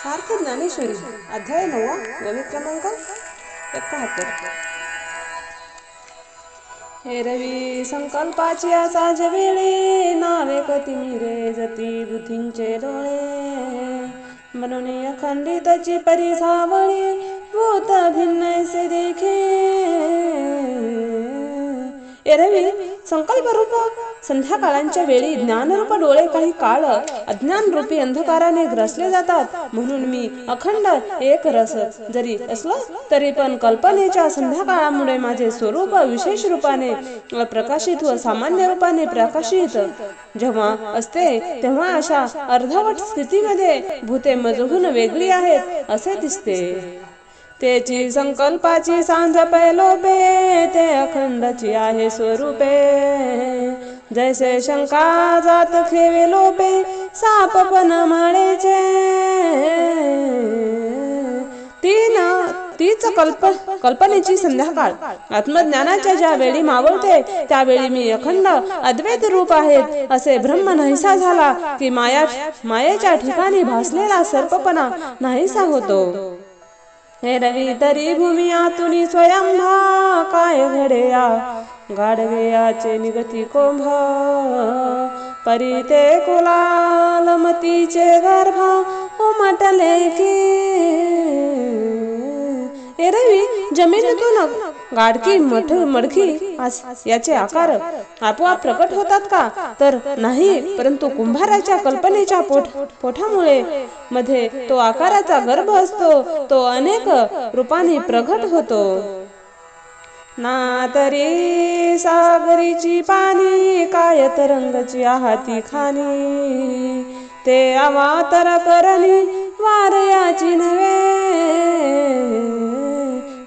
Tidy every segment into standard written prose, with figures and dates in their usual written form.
सार्थ ज्ञानेश्वरी अध्याय 9 वही क्रमांक 71. हे रवी संकल्पाची साज वेळे नावे कती मिरे जती बुद्धींचे डोळे म्हणून अखंडितची परिसावळी भूत भिन्नैसे देखे. एरवी संकल्प रूप संध्याकाळांच्या वेळी ज्ञानरूप डोळे काही काळ अज्ञान रूपी अंधकाराने ग्रसले जातात. म्हणून मी अखंड एक रस जरी असलो तरी पण कल्पनेच्या संध्याकाळामुळे माझे स्वरूप विशेष रूपाने प्रकाशित व सामान्य रूपाने प्रकाशित जेव्हा असते तेव्हा अशा अर्धवट स्थितीमध्ये भूते मजहून वेगळी आहेत असे दिसते. तेची संकल्पाची सांज पैलोपे ते अखंडची आहे स्वरूपे. जैसे शंका जात खेवे लोपे साप पण माळेचे. तीच कल्पनेची संध्याकाळ आत्मज्ञानाच्या ज्या वेळी मावळते त्यावेळी मी अखंड अद्वैत रूप आहेत असे ब्रह्म नाहीसा झाला की मायेच्या ठिकाणी भासलेला सर्पपणा नाहीसा होतो. हे रवी तरी भूमी आतुनी स्वयंभा काय घडेया गाढवेयाचे निगती कोंभ परी ते कुलाल मतीचे गर्भा उमटले की. एरवी जमिनीतून गाडकी मडकी याचे आकार आपोआप प्रकट होतात का तर नाही, परंतु कुंभाराच्या कल्पनेच्या पोटामुळे मध्ये तो आकाराचा गर्भ असतो. तो अनेक रूपांनी प्रकट होतो. ना तरी सागरीची पाणी काय तरंगची आहाती खाणी ते अवातर करणी वारयाची नव्हे.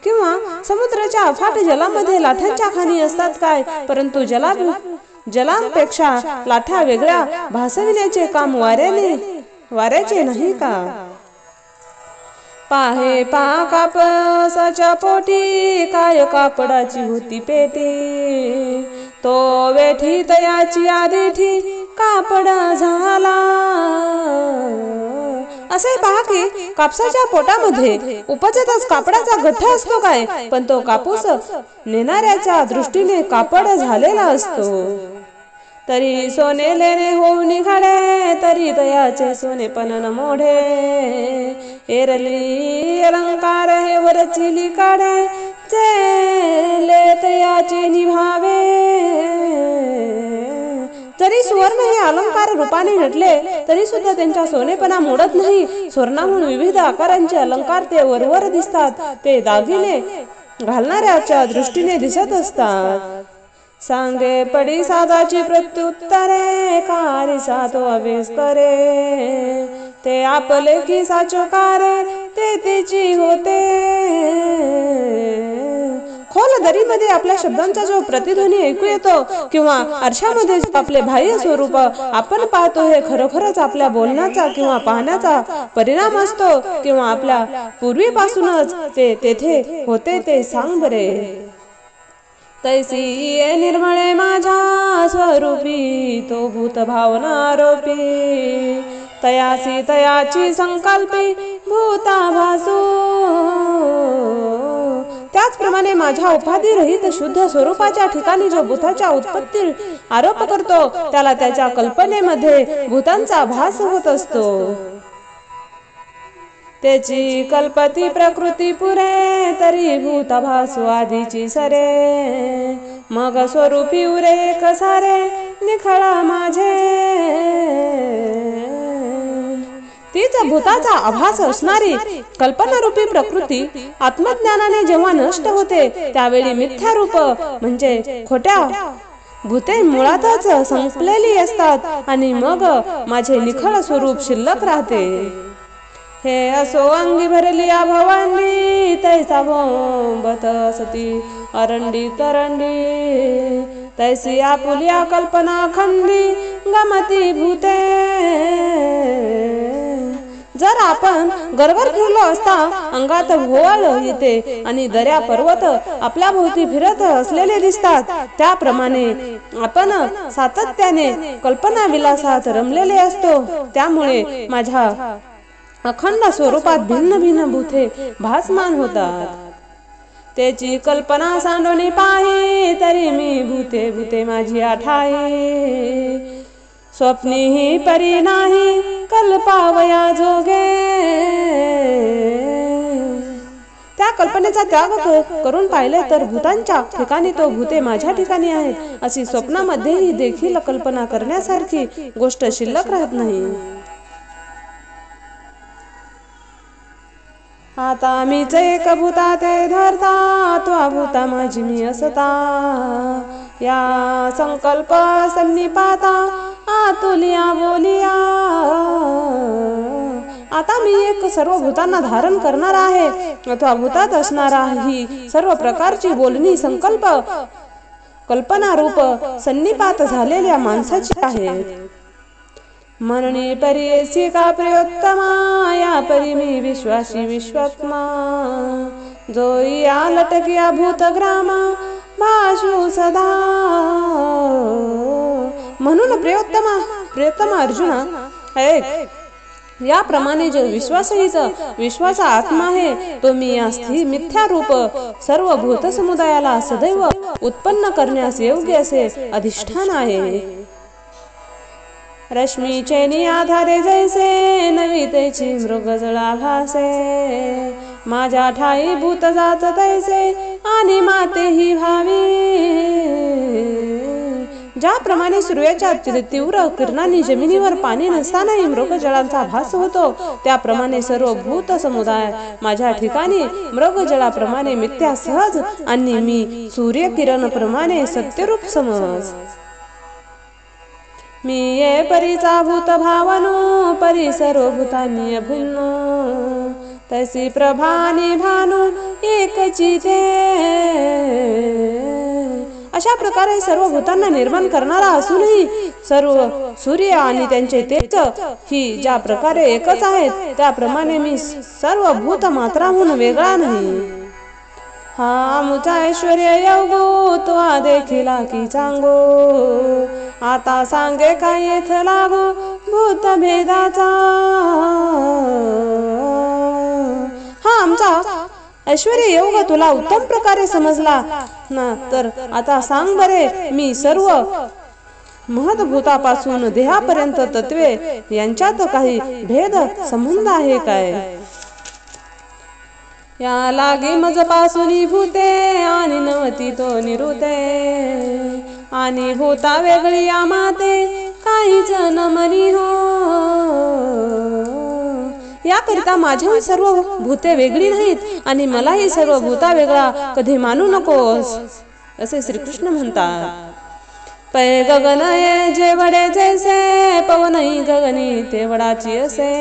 किंवा समुद्राच्या अफाट जलामध्ये लाटांच्या खाणी असतात काय, परंतु जलांपेक्षा लाटा वेगळ्या भासविण्याचे काम वाऱ्याचे नाही का. पाहे पा कापसाच्या पोटी काय कापडाची होती पेटी तो वेठी तयाची आदिठी कापड झाला. असे पहा की कापसाच्या पोटामध्ये उपजतच कापडाचा गठ्ठा असतो काय, पण तो कापूस नेणाऱ्याच्या दृष्टीने कापड झालेला असतो. तरी सोने लेणे होऊन निघाडे तरी तयाचे सोने पण न मोढे. एरली अलंकार हे वरचिली काढे चेले तयाचे निभावे. जरी सुवर्ण हे अलंकार रूपाने नटले तरी सुद्धा त्यांच्या सोनेपणा मोडत नाही. स्वर्णाहून विविध आकारांचे अलंकार ते वरवर दिसतात. ते दागिने घालणाऱ्याच्या दृष्टीने दिसत असतात. सांगे पडी साधाची प्रत्युत्तरे कारी सातो अभ्यास करे ते आपले की साचोकारे ते तिची होते. खोल दरीमध्ये आपल्या शब्दांचा जो प्रतिध्वनी ऐकू येतो किंवा आरशामध्ये आपले बाह्य स्वरूप आपण पाहतो हे खरोखरच आपल्या बोलण्याचा किंवा पाहण्याचा परिणाम असतो किंवा आपल्या पूर्वीपासूनच ते तेथे होते ते सांग बरे. तैसी ये निर्मळे माझ्या स्वरूपी तो भूत भावना आरोपी तयासी तयाची संकल्पी भूता भासू. त्याचप्रमाणे माझ्या उपाधी रहित शुद्ध स्वरूपाच्या ठिकाणी जो भूताच्या उत्पत्ती आरोप करतो त्याला त्याच्या कल्पनेमध्ये भूतांचा भास होत असतो. त्याची कल्पती प्रकृती पुरे तरी भूतभासू आधीची सरे मग स्वरूपी उरे कसारे निखळा माझे. तीच भूताचा आभास असणारी कल्पनारूपी प्रकृती आत्मज्ञानाने जेव्हा नष्ट होते त्यावेळी मिथ्या रूप म्हणजे खोट्या भूते मुळातच संपलेली असतात आणि मग माझे निखळ स्वरूप शिल्लक राहते. हे असो अंगी भरली भवांडी तैसा बोंबत सती अरंडी तरंडी तैसी आपुलिया कल्पना खंडी गमती भूते. जर आपण गरगर फिरलो असता अंगात भोवळ येते आणि दऱ्या पर्वत आपल्या भोवती फिरत असलेले दिसतात. त्याप्रमाणे आपण सातत्याने कल्पना विलासात रमलेले असतो. त्यामुळे माझ्या अखंड स्वरूपात भिन्न भिन्न भूते भासमान होतात. त्याची कल्पना सांडोनी पाही, तरी मी भूते भूते माझी आठाई. स्वप्नीही परी नाही कल्पावया जोगे. त्या कल्पनेचा त्याग करून पाहिले तर भूतांच्या ठिकाणी तो भूते माझ्या ठिकाणी आहेत अशी स्वप्नामध्येही देखील कल्पना करण्यासारखी गोष्ट शिल्लक राहत नाही. आता मीच एक भूता ते धरता, त्वा भूता माझी मी असता. या संकल्प सन्निपाता आतुलिया बोलिया. आता मी एक सर्व भूतांना धारण करणार आहे अथवा भूतात असणारा ही सर्व प्रकारची बोलणी संकल्प कल्पना रूप सन्निपात झालेल्या माणसाची आहे. म्हणून परी का प्रियोत्तमा, या परी मी विश्वासी विश्वात्मा. जो या लटकिया भूतग्रामा भाषू सदा. म्हणून प्रियोत्तमा अर्जुना ऐक, याप्रमाणे जो विश्वाचा आत्मा आहे तो मी या मिथ्या रूप सर्व भूत समुदायाला सदैव उत्पन्न करण्यास योग्य असे अधिष्ठान आहे. रश्मीचे आधारे जैसे नवी त्याची मृगजळा भासे. माझ्या ठाई भूत जात तैसे आणि मातेही भावी. ज्याप्रमाणे सूर्याच्या तीव्र किरणांनी जमिनीवर पाणी नसतानाही मृगजळांचा भास होतो, त्याप्रमाणे सर्व भूत समुदाय माझ्या ठिकाणी मृगजळाप्रमाणे मिथ्या सहज आणि मी सूर्यकिरण प्रमाणे सत्यरूप समज. मी ये परीचा भूत भावनो, परी सर्व भूतांनी अभिन्न. तैसी प्रभानी भानू एकची ते. अशा प्रकारे सर्व भूतांना निर्माण करणारा असूनही सर्व सूर्य आणि त्यांचे तेज ही ज्या प्रकारे एकच आहेत, त्याप्रमाणे मी सर्व भूत मात्राहून वेगळा नाही. हा मुचा ऐश्वर्य योगो तो देखील की सांगो. आता सांगे काय येथ लागो भूत भेदाचा. हा आमचा ऐश्वर्य योग तुला उत्तम प्रकारे समजला ना, तर आता सांग बरे, मी सर्व महद्भूतापासून देहापर्यंत तत्वे यांच्यात काही भेद संबंध आहे काय. या लागी मजपासून भूते आणि नवती तो निरुते. आणि भूता वेगळी या माते काहीच न मनी हो. याकरिता माझ्याहून सर्व भूते वेगळी नाहीत आणि मलाही सर्व भूता वेगळा कधी मानू नकोस असे श्रीकृष्ण म्हणतात. पै गगन ये जे वडे जैसे, पवनही गगनी ते वडाची असे.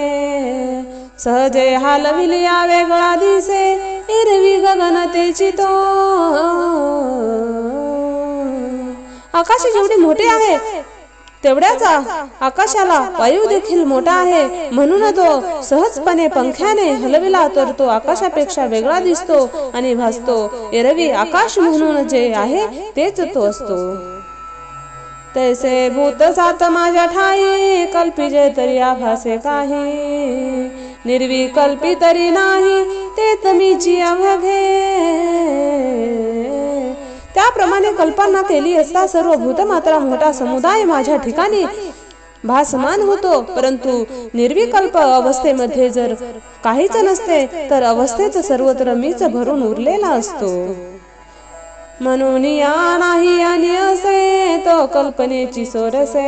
सहजे हालविलिया वेगळा दिसे, एरवी गगन तेची तो. आकाश जेवढे मोठे आहे तेवढ्याच आकाशाला वायू देखील मोठा आहे. म्हणून तो सहजपणे पंख्याने हलविला तर तो आकाशापेक्षा वेगळा दिसतो आणि भासतो. एरवी आकाश म्हणून जे आहे तेच तो असतो. तैसे भूत जात माझ्या ठाई, कल्पिजे तरी आभासे काही. निर्विकल्पी तरी नाही ते तमीची अवघे. त्याप्रमाणे कल्पना केली असता सर्व भूतमात्रा मोठा समुदाय माझ्या ठिकाणी भासमान होतो. परंतु निर्विकल्प अवस्थेमध्ये जर काहीच नसते तर अवस्थेत सर्वत्र मीच भरून उरलेला असतो. म्हणून या नाही आणि असे तो कल्पनेची सोरसे.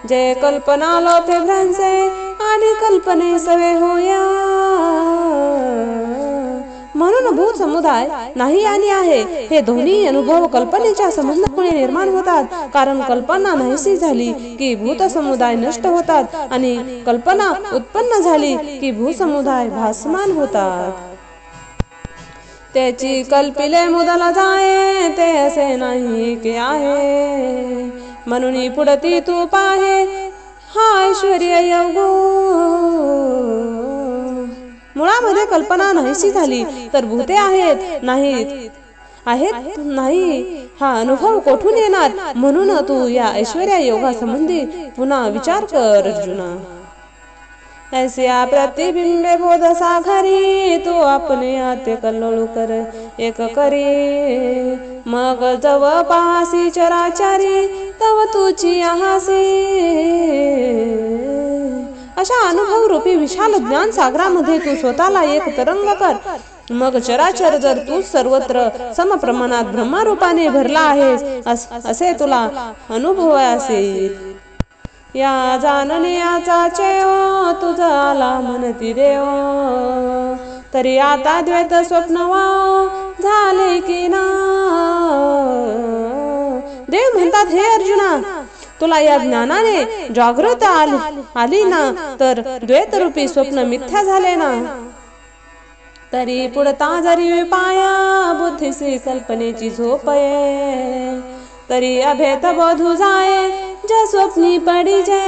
जे कल्पना लोपे भ्रंसे आणि कल्पने सवे होया. म्हणून भूत समुदाय नाही आणि आहे हे दोन्ही अनुभव कल्पनेच्या संबंधामुळे निर्माण होतात. कारण कल्पना नाहीशी झाली की भूत समुदाय नष्ट होतात आणि कल्पना उत्पन्न झाली की भूत समुदाय भासमान होतात. त्याची कल्पिले मुदला जाये ते असे नाही की आहे. म्हणून पुढती तू पाहे हा ऐश्वर्य योगो. मुळामध्ये कल्पना नाहीशी झाली तर भूते आहेत नाही हा अनुभव कोठून येणार. म्हणून तू या ऐश्वर्या योगा संबंधी पुन्हा विचार कर अर्जुना. ऐसिया प्रतिबिंबे बोध सागरी तू आपणे आते कल्लोळू कर एक करी मग जव पासी चराचारी तव तुची आहासी अशा अनुभव रूपी विशाल ज्ञान सागरामध्ये तू स्वतःला एक तरंग कर मग चराचर जर तू सर्वत्र समप्रमाणात ब्रह्मरूपाने भरला आहेस असे तुला अनुभवास येईल या जाणण्याचा चेव तुझा आला म्हणती देव तरी आता द्वैत स्वप्न झाले की ना देव म्हणतात हे अर्जुना तुला या ज्ञानाने जागृत आली ना तर द्वैत रूपी स्वप्न मिथ्या झाले ना तरी पुढता जरी पाया बुद्धीसी कल्पनेची झोप ये तरी अभेद बोधू जाय ज्या स्वप्नी पडी जाय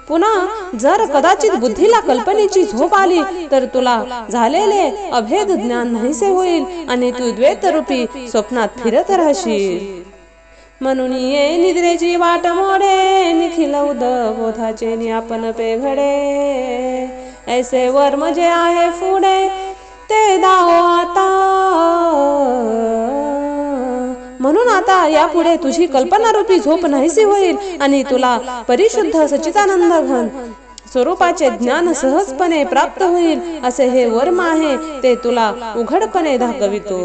पुन्हा जर कदाचित बुद्धीला कल्पनेची झोप आली तर तुला झालेले अभेद ज्ञान नाहीसे होईल आणि तू द्वैत रूपी स्वप्नात फिरत राहशील म्हणून ये निद्रेची वाट मोडे निखिल उद बोधाचे नि आपण पेघडे ऐसे वर्म जे आहे पुढे ते दाव आता म्हणून आता यापुढे तुझी कल्पनारूपी झोप नाहीसी होईल आणि तुला परिशुद्ध सच्चिदानंद घन स्वरूपाचे ज्ञान सहजपणे प्राप्त होईल असे हे वर्म आहे ते तुला उघडपणे दाखवितो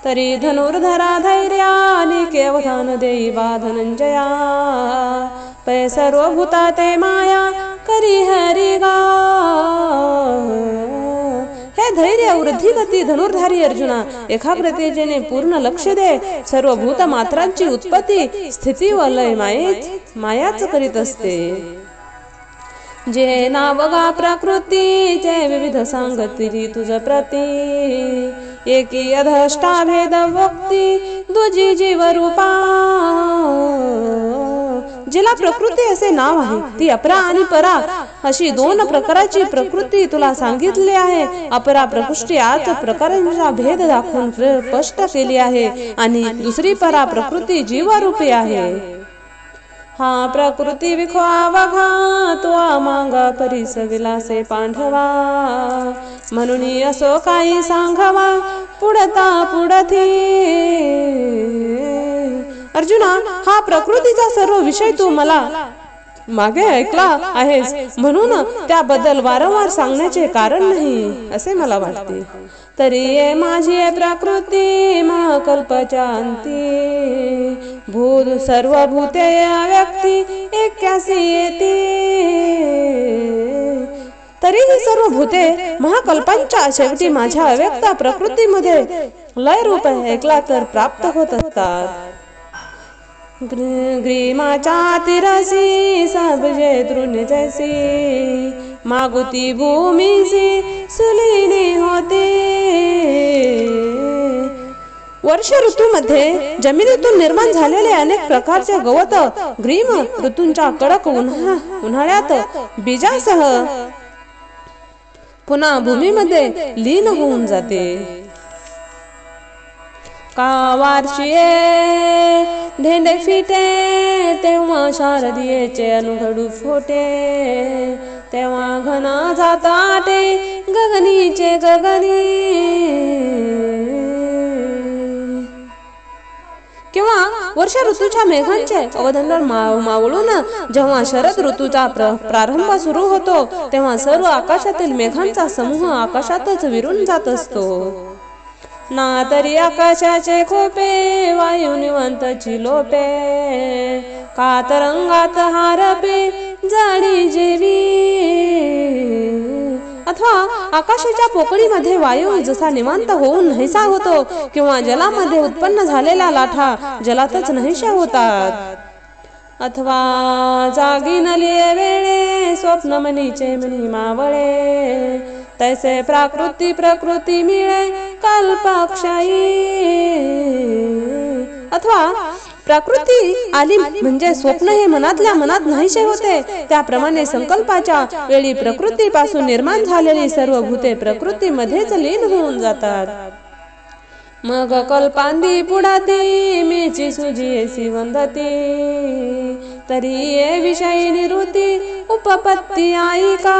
तरी धनुर्धरा धैर्याने केवधान देई बा धनंजया पै सर्व भूता ते माया करी हरी गा हे धैर्य वृद्धिगती धनुर्धारी अर्जुना एकाग्रतेने पूर्ण लक्ष दे सर्व भूत मात्रांची उत्पत्ती स्थिती व लय मायाच करीत असते जे नावगा प्रकृतीचे विविध सांगती तुझ प्रती एकी अधष्टा भेद वक्ती दुजी जीव रूपा जिला प्रकृती असे नाव आहे ती अपरा आणि परा अशी दोन प्रकाराची प्रकृती तुला सांगितली आहे अपरा प्रकृष्टी आत प्रकारांचा भेद दाखवून स्पष्ट केली आहे आणि दुसरी परा प्रकृती जीवरूपी आहे हा प्रकृती विखवा बघा तो मांगा परिस विलासे पांढवा म्हणून असो काही सांगवा पुढता पुढती अर्जुना हा प्रकृतीचा सर्व विषय तू मला मागे ऐकला आहेस म्हणून त्याबद्दल वारंवार सांगण्याचे कारण नाही असे मला वाटते तरी ये माझी प्रकृती महाकल्पाच्या अंती भूत सर्व भूते व्यक्ती एक्यासी येते तरी ही सर्व भूते महाकल्पांच्या शेवटी माझ्या अव्यक्त प्रकृतीमध्ये लय रूप ऐकला तर प्राप्त होत असतात ग्रीमाच्या तिरसी सबजे तृण जैसी मागुती भूमीसी सुलीनी होते वर्ष ऋतूमध्ये जमिनीतून निर्माण झालेले अनेक प्रकारचे गवत ग्रीम ऋतूंच्या कडक उन्हाळ्यात बीजासह पुन्हा भूमीमध्ये लीन होऊन जाते का वार्षिये ढेंडे फिटे तेव्हा शारदीयेचे अनुघडू फोटे तेव्हा घना जाताटे गगनीचे गगनी किंवा वर्ष ऋतूच्या मेघांचे अवदंडर मावळून जेव्हा शरद ऋतूचा प्रारंभ सुरू होतो तेव्हा सर्व आकाशातील मेघांचा समूह आकाशातच विरून जात असतो ना तरी आकाशाचे खोपे वायू निवांत चिलोपे का तरंगात हारपे जाडी जेवी अथवा आकाशाच्या पोकळीमध्ये वायू जसा निवांत होऊन नाहीसा होतो किंवा जलामध्ये उत्पन्न झालेल्या लाटा जलातच नाहीशा होतात अथवा जागी नलिये वेळे स्वप्न मनीचे मनी मावळे तैसे प्रकृती मिळे कल्पाक्षयी अथवा प्रकृती आली म्हणजे स्वप्न हे मनातल्या मनात नाहीसे होते त्याप्रमाणे संकल्पाच्या वेळी प्रकृतीपासून निर्माण झालेली सर्व भूते प्रकृतीमध्येच लीन होऊन जातात मग कल्पांदी पुढाती मेची सुजी ऐसी वंदती तरी ये विषयी निवृत्ती उपपत्ती ऐका.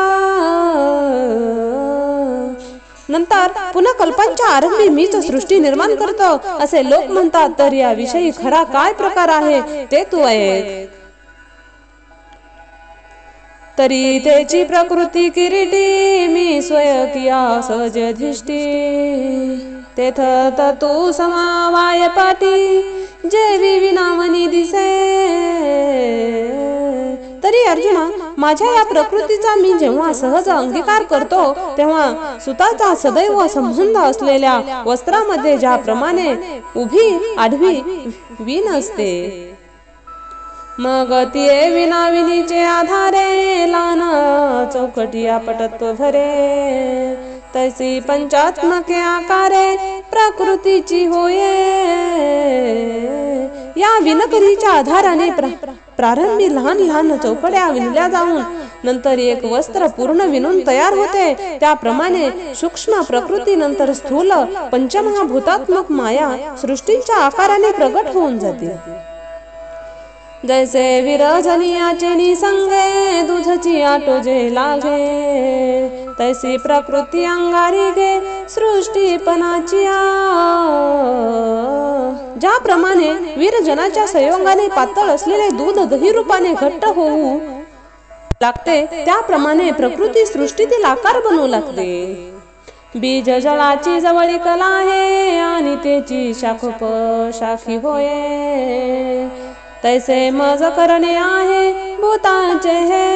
नंतर पुन्हा कल्पांच्या आरंभी मीच सृष्टी निर्माण करतो असे लोक म्हणतात, तर या विषयी खरा काय प्रकार आहे ते तू ऐक. तरी त्याची प्रकृती किरीटी मी स्वयकिया सहजधिष्ठी. तेथ तू समावाय पाटी जे विनावनी दिसे. तरी अर्जुना, माझ्या या प्रकृतीचा मी जेव्हा सहज अंगीकार करतो तेव्हा सुताचा सदैव संबंध असलेल्या वस्त्रामध्ये ज्याप्रमाणे उभी आडवी वीण असते, मग ती विनाविनीचे आधारे लान चौकटिया पटत्व भरे. तैसी पंचात्मके आकारे प्रकृतीची होये. या विणकरीच्या आधाराने प्रारंभी लहान लहान चौकड्या विणल्या जाऊन नंतर एक वस्त्र पूर्ण विणून तयार होते. त्याप्रमाणे सूक्ष्म प्रकृती नंतर स्थूल पंचमहाभूतात्मक माया सृष्टीच्या आकाराने प्रगट होऊन जाते. जैसे विरजनियाचे निसंगे दुधची आटोजे लागे, तैसी प्रकृती अंगारी गे सृष्टीपणाची. ज्याप्रमाणे वीरजनाच्या संयोगाने पातळ असलेले दूध दही रूपाने घट्ट होऊ लागते, त्याप्रमाणे प्रकृती सृष्टीतील आकार बनवू लागते. बीज जळाची जवळी कला आहे आणि त्याची शाखोपशाखी होये. तैसे मज करणे आहे भूतांचे हे.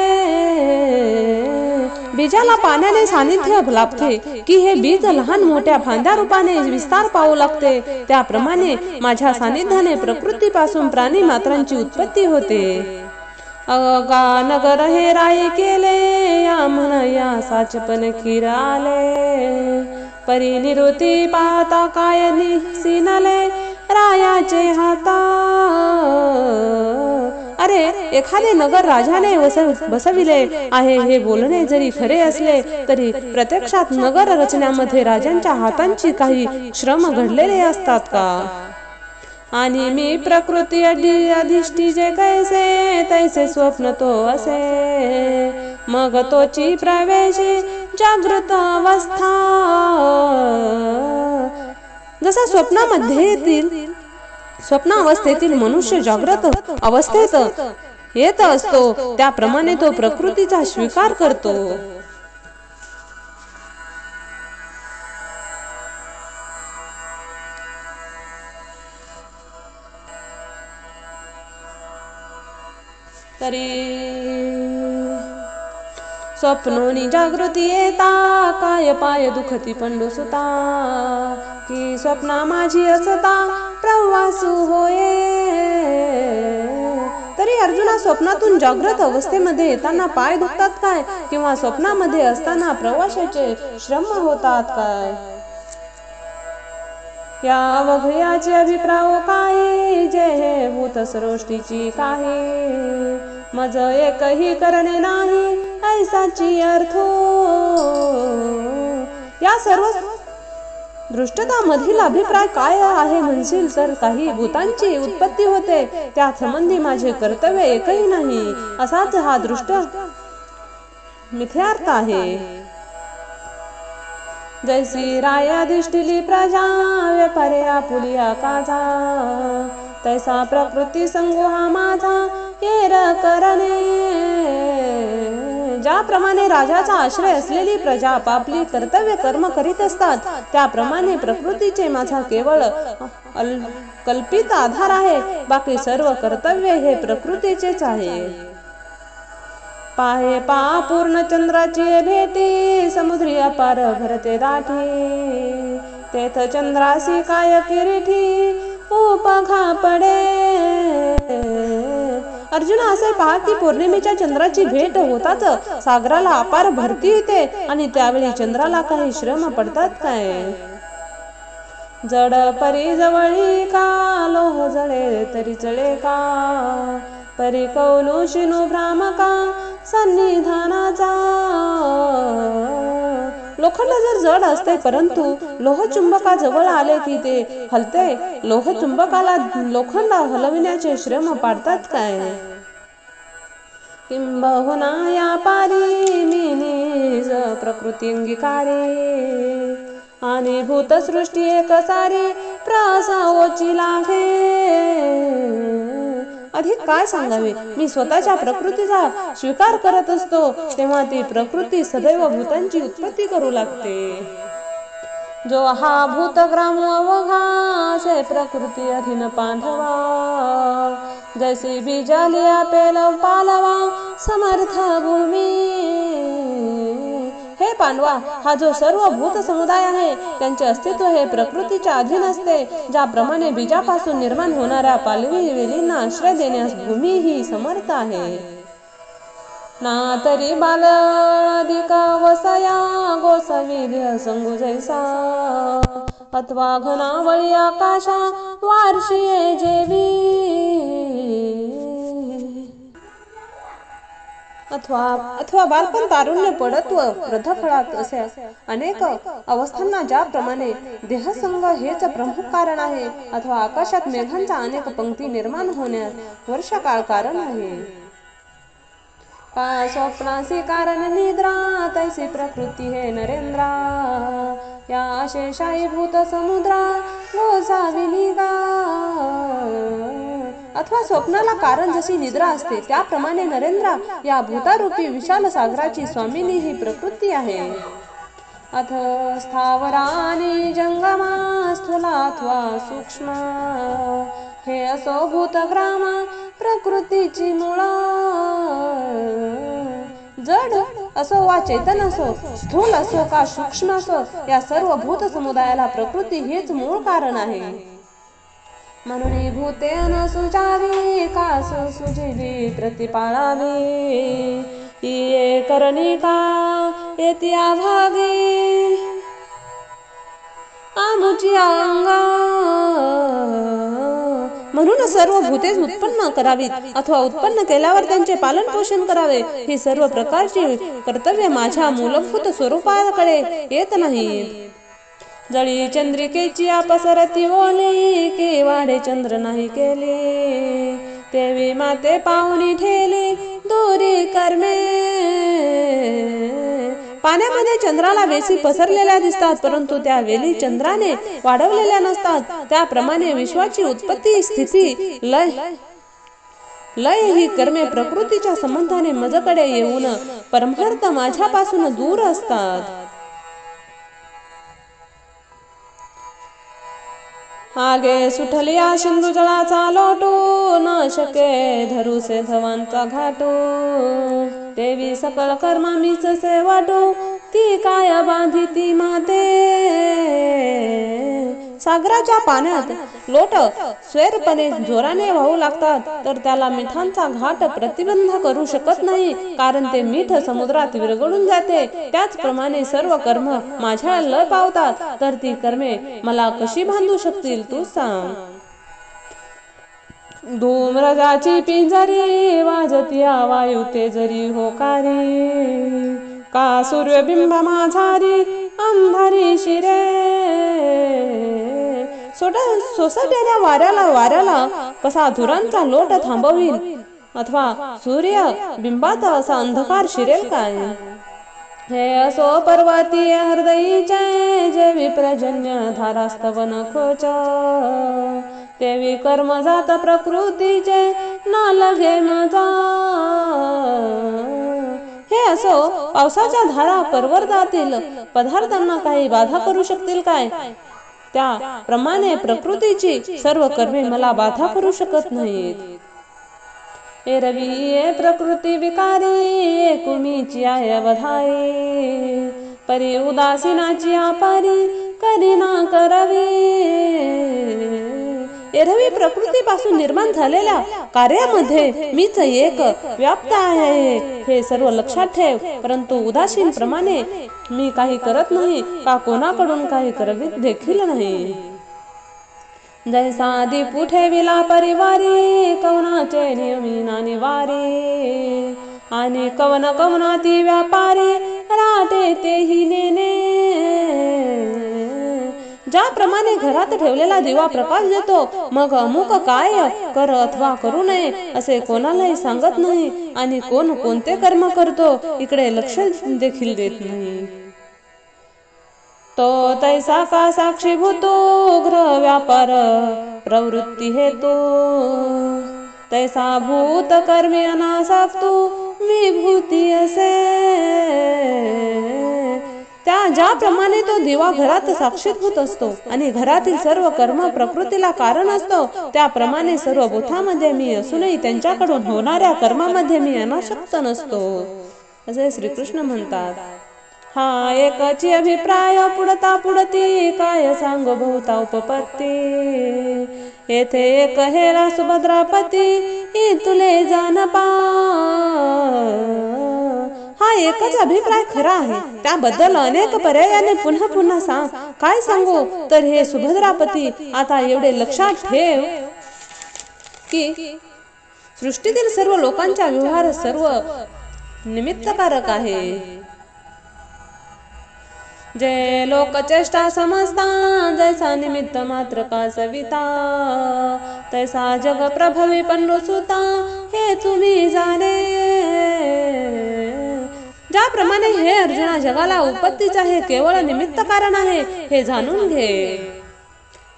बीजाला पाण्याने सानिध्य लाभते की हे बीज लहान मोठ्या फांद्या रूपाने विस्तार पाहू लागते, त्याप्रमाणे माझ्या सानिध्याने प्रकृतीपासून प्राणी मात्रांची उत्पत्ती होते. अगा नगर हे राय केले या म्हणया साचपन खीर आले. परिनिवृत्ती पाहता काय निसिनले रायाचे हाता. अरे, एखादे नगर राजाने बसविले आहे हे बोलणे जरी खरे असले तरी प्रत्यक्षात नगर रचण्यामध्ये राजांच्या हातांची काही श्रम घडलेले असतात का? आणि मी प्रकृती अधिष्ठी जे कैसे तैसे स्वप्न तो असे. मग तोची प्रवेशी जागृत अवस्था. जसा स्वप्नावस्थेतील मनुष्य जागृत अवस्थेत येत असतो, त्याप्रमाणे तो प्रकृतीचा स्वीकार करतो. तरी स्वप्नोनी जागृती येता काय पाय दुखती पंडू सुता. की स्वप्ना माझी असता प्रवासू होये. तरी अर्जुना, स्वप्नातून जागृत अवस्थेमध्ये येताना पाय दुखतात काय, किंवा स्वप्नामध्ये असताना प्रवासाचे श्रम होतात काय? या अवघयाचे अभिप्राय काही जे हे भूत सृष्टीची काही. मज एकही करणे नाही ऐसाची अर्थ. या सर्व दृष्टतामधील अभिप्राय काय आहे म्हणशील तर काही भूतांची उत्पत्ती होते, त्या संबंधी माझे कर्तव्य एकही नाही, असाच हा दृष्ट मिथ्यार्थ आहे. जैसी राया दिष्टिली प्रजा व्यापारे आपुलिया काजा. तैसा प्रकृती संगोहा माझा येर करणे. ज्याप्रमाणे राजाचा आश्रय असलेली प्रजा आपापली कर्तव्य कर्म करीत असतात, त्याप्रमाणे प्रकृतीचे माझा केवळ कल्पित आधार आहे. बाकी सर्व कर्तव्य हे प्रकृतीचेच आहे. पाहे पा पूर्ण चंद्राची भेटी समुद्री अपार भरते दाठी. तेथ चंद्रासी काय किरीठी उपघा पडे. अर्जुना, असे पहा की पौर्णिमेच्या चंद्राची भेट होताच सागराला अपार भरती येते आणि त्यावेळी चंद्राला काही श्रम पडतात काय? जड परी जवळी का लोह जळे तरी जळे का. परी कौलू शिनू भ्रामका सन्निधानाचा. लोखंड जर जड असते परंतु लोहचुंबका जवळ आले की ते हलते. लोहचुंबकाला लोखंड हलविण्याचे श्रम पाडतात काय? किंबहुना या पारी मी निज प्रकृती अंगीकारे आणि भूतसृष्टी एक सारी प्रसावोची लाभे. अधिक काय सांगावे, मी स्वतःच्या प्रकृतीचा स्वीकार करत असतो तेव्हा ती प्रकृती सदैव भूतांची उत्पत्ती करू लागते. जो हा भूतग्राम अवघा से प्रकृती अधीन पांढवा जैसी बीजालिया पेलव पालवा समर्थ भूमी. हे पांडवा, हा जो सर्व भूत समुदाय आहे त्यांचे अस्तित्व हे प्रकृतीच्या अधीन असते. ज्याप्रमाणे बीजापासून निर्माण होणाऱ्या पालवी वेलींना आश्रय देण्यास भूमी ही समर्थ आहे. ना तरी बालदिका वसया गोसविर्य संगु जैसा अथवा घनावळी आकाशा वार्षिये जेवी. अथवा बालपण, तारुण्य, पडत्व, वृद्धफळात अशा अनेक अवस्थांना ज्याप्रमाणे देहसंग हेच प्रमुख कारण आहे, अथवा आकाशात मेघांचा अनेक पंक्ती निर्माण होण्यास वर्षकाळ कारण आहे. स्वप्नासी कारण निद्रा तैसी प्रकृती हे नरेंद्रा या अशेषाई भूत समुद्रा गोसाविली गा. अथवा स्वप्नाला कारण जशी निद्रा असते त्याप्रमाणे नरेंद्रा या भूतारूपी विशाल सागराची स्वामिनी ही प्रकृती आहे. अथ स्थावरानी जंगमा स्थूला अथवा सूक्ष्म हे असो भूतग्राम प्रकृतीची मूळ. जड असो वा चेतन असो, स्थूल असो का सूक्ष्म असो, या सर्व भूत समुदायाला प्रकृती हेच मूळ कारण आहे. म्हणून भूते अनसुजावी कास सुजिवी प्रतिपाळावी ये करणी का येती आभागी आमुची अंगा. म्हणून सर्व भूतेच उत्पन्न करावीत अथवा उत्पन्न केल्यावर त्यांचे पालन पोषण करावे. ही सर्व प्रकारची कर्तव्य माझ्या मूलभूत स्वरूपाकडे येत नाहीत. जळी चंद्रिकेची अपसरती ओली की वाढे चंद्र नाही केले तेवी माते पाहुणी ठेली दोरी कर्मे. पाण्यामध्ये चंद्राला वेसी पसरलेल्या दिसतात, परंतु त्या वेली चंद्राने वाढवलेल्या नसतात. त्याप्रमाणे विश्वाची उत्पत्ती, स्थिती, लय ही कर्मे प्रकृतीच्या संबंधाने मजकडे येऊन परमार्थ माझ्यापासून दूर असतात. आगे सुटलिया सिंधू जळाचा लोटू न शके धरूसे धवांचा घाटू देवी सकळ कर्म मीच से वाटू ती काय बांधी ती माते. सागराच्या पाण्यात लोट स्वैरपणे जोराने वाहू लागतात तर त्याला मिठांचा घाट प्रतिबंध करू शकत नाही, कारण ते मीठ समुद्रात विरघळून जाते. त्याचप्रमाणे सर्व कर्म माझ्या लय पावतात, तर ती कर्मे मला कशी बांधू शकतील तू सांग. धूम्रजाची पिंजरी वाजती वायू ते जरी होकारी का सूर्यबिंब माझारी अंधारी शिरे. सोसटलेल्या वाऱ्याला कसा धुरांचा लोट थांबवील अथवा सूर्य बिंबात असा अंधकार शिरेल काय. हे असो पर्वतीय हृदयीचे जे विप्रजन्य धारास्तवन खोच तेवी कर्म जात प्रकृतीचे ना लगे मजा. हे असो पावसाच्या धारा पर्वतातील पदार्थांना काही बाधा करू शकतील काय. त्याप्रमाणे प्रकृतीची सर्व कर्मे मला बाधा करू शकत नाहीत. ए रवी ए प्रकृती विकारी कुमीची आय बधाई परी उदासीनाची आपारी करीना करवी. एरवी प्रकृतीपासून निर्माण झालेल्या कार्यामध्ये मीच एक व्याप्त आहे हे सर्व लक्षात ठेव. परंतु उदासीन प्रमाणे मी काही करत नाही का कोणाकडून काही करवित देखील नाही. जैसा दीप उठेविला परिवारी कवनाचे नियमी नानिवारी आणि कवनाती व्यापारी राटे तेही नेने. ज्याप्रमाणे घरात ठेवलेला दिवा प्रकाश देतो, मग अमुक काय कर अथवा करू नये असे कोणालाही सांगत नाही आणि कोण कोणते कर्म करतो इकडे लक्ष देखील देत नाही. तो तैसा का साक्षीभूतो ग्रह व्यापार प्रवृत्ती हेतू, तैसा भूत कर्मी अनासक्तो विभूती असे. त्या ज्याप्रमाणे तो दिवा घरात साक्षीभूत असतो आणि घरातील सर्व कर्म प्रकृतीला कारण असतो, त्याप्रमाणे सर्व भूतांमध्ये मी असूनही त्यांच्याकडून होणाऱ्या कर्मामध्ये मी अनासक्त नसतो असे श्रीकृष्ण म्हणतात. हा एकची अभिप्राय पुढता पुढती काय सांग बहुता उपपत्ती, येथे एक हेला सुभद्रापती तुले जान पा. हा एकच अभिप्राय खरा आहे, त्याबद्दल अनेक पर्यायाने पुन्हा पुन्हा सांग. काय सांगू तर हे सुभद्रापती, आता एवढे लक्षात ठेव की सृष्टीतील सर्व लोकांचा व्यवहार सर्व निमित्तकारक आहे. जे लोक चेष्टा समजता, जैसा निमित्त मात्र का सविता, तैसा जग प्रभवी पंडू सुता हे तुम्ही जाणे. ज्याप्रमाणे हे अर्जुना जगाला उत्पत्तीचा हे केवळ निमित्त कारण आहे हे जाणून घे.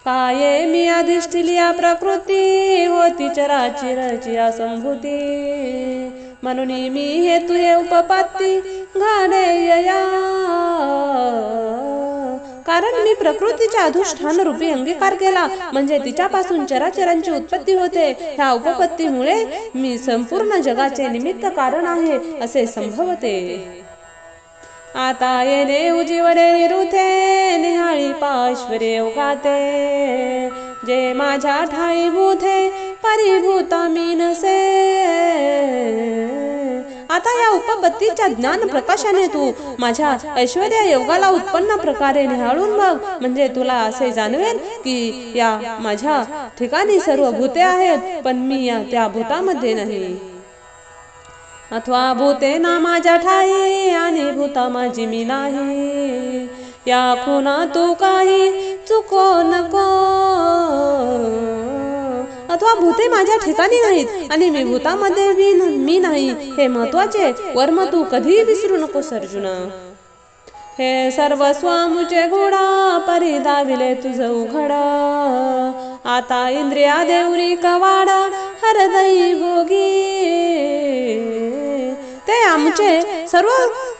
काये मी अधिष्ठिली प्रकृती, होती चराचरची असंभूती, म्हणून मी हे तुझे उपपत्ती घडेया. कारण मी प्रकृतीच्या अधिष्ठान रूपी अंगीकार केला, म्हणजे तिच्यापासून चराचरांची उत्पत्ती होते. ह्या उपपत्तीमुळे मी संपूर्ण जगाचे निमित्त कारण आहे असे संभवते. आता येणे उजीवडे निरुथे, निहाळी पाश्वरे उगाते, जे माझ्या ठाई भूते परिभूता मी नसे. आता या उपपत्तीच्या ज्ञान प्रकाशाने तू माझ्या ऐश्वर्य योगाला उत्पन्न प्रकारे निहाळून बघ, म्हणजे तुला असे जाणवेल की या माझ्या ठिकाणी सर्व भूते आहेत, पण मी या त्या भूतामध्ये नाही. अथवा भूते ना माझ्या ठाई आणि भूता माझी मी नाही, या खुना तू काही चुको नको. अथवा भूते माझ्या ठिकाणी नाहीत आणि मी भूतामध्ये मी नाही हे महत्वाचे वर्म तू कधी विसरू नकोस अर्जुना. हे सर्वस्व मुचे घोडा परिदाविले तुझ उघड, आता इंद्रिया देवरी कवाड हरदई भोगी. ते आमचे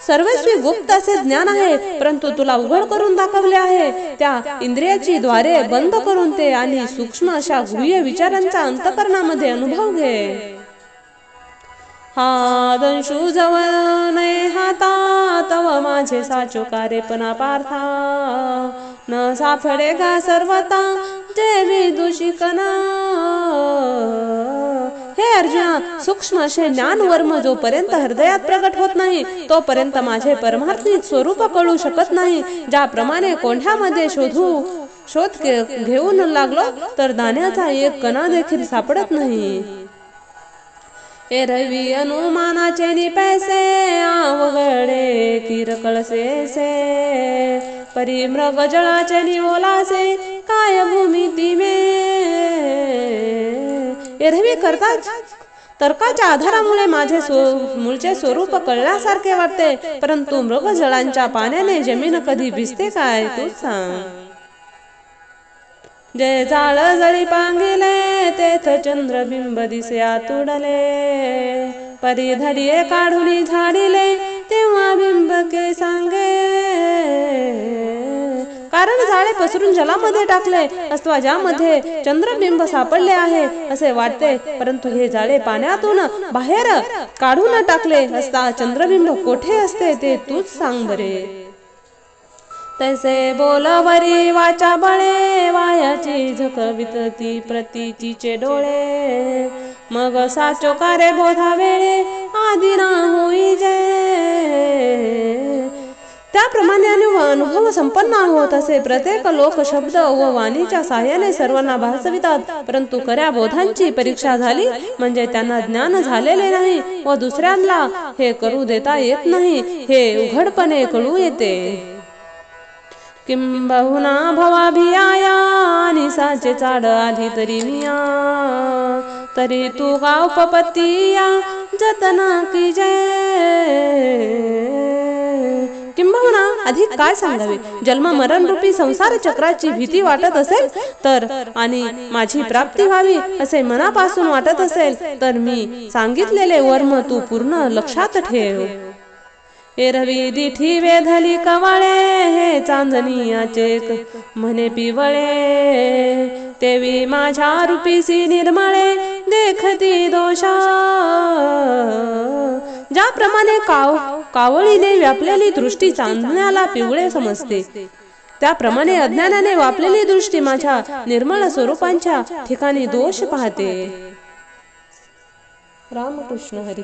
सर्वस्वी गुप्त असे ज्ञान आहे, परंतु तुला उघड करून दाखवले आहे. त्या इंद्रियाची द्वारे बंद करून ते आणि सूक्ष्म अशा गुह्य विचारांचा अंतःकरणामध्ये अनुभव घे. हा दंशु जवळ नये हाता, तव माझे साचो कार्यपणा पार्था, न सापडे का सर्वता जे विदूषिकना. हे अर्जुना, सूक्ष्म असे ज्ञान वर्म जोपर्यंत हृदयात प्रकट होत नाही तोपर्यंत माझे परमार्थिक स्वरूप कळू शकत नाही. ज्याप्रमाणे कोंढ्यामध्ये शोध घेऊन लागलो तर दाण्याचा एक कणा देखील सापडत नाही. ए रवी अनुमानाचे नि पैसे आवगडे किरकळसे से, परी मृग जळाचे नि ओलासे काय भूमिती मे. एरवी करताच तर्काच्या आधारामुळे माझे मूळचे स्वरूप कळल्यासारखे वाटते, परंतु मृगजळांच्या पाण्याने जमीन कधी भिजते काय तू सांग. जे जाळ जळी पांगिले तेथ चंद्रबिंब दिसे आतुडले, परी धडिये काढून झाडिले तेव्हा बिंबके सांगे. कारण जाळे पसरून जलामध्ये टाकले असता ज्यामध्ये चंद्रबिंब सापडले आहे असे वाटते, परंतु हे जाळे पाण्यातून बाहेर काढून टाकले असता चंद्रबिंब कोठे असते ते तूच सांग बरे. तैसे बोलवरी वाचा बळे, वायाची झकवित ती प्रतीचीचे डोळे, मग साचो कारे बोधा वेळे आधी ना होई जे. त्याप्रमाणे अनुभव संपन्न आहोत असे प्रत्येक लोक शब्द व वाणीच्या साह्याने सर्वांना भासवितात, परंतु खऱ्या बोधांची परीक्षा झाली म्हणजे त्यांना ज्ञान झालेले नाही व दुसऱ्यांना हे करू देता येत नाही हे उघडपणे कळू येते. किंबहुना भवाभियाया निसाचे चाड आधी तरी मिया तरी तू गाव पपतिया जतना की जय किंबहुना अधिक काय सांगावे जन्म मरण रूपी संसार चक्राची भीती वाटत असेल तर आणि माझी प्राप्ती व्हावी असे मनापासून वाटत असेल तर मी सांगितलेले वर्म तू पूर्ण लक्षात ठेव एरवी दिठी वेधली कवळे हे चांदणीयाचे म्हणे पिवळे तेवी माझ्या रूपीसी निर्मळे देखती दोषा ज्याप्रमाणे कावळीने व्यापलेली दृष्टी चांदण्याला पिवळे समजते त्याप्रमाणे अज्ञानाने वापलेली दृष्टी माझ्या निर्मळ स्वरूपांच्या ठिकाणी दोष पाहते. रामकृष्ण हरी.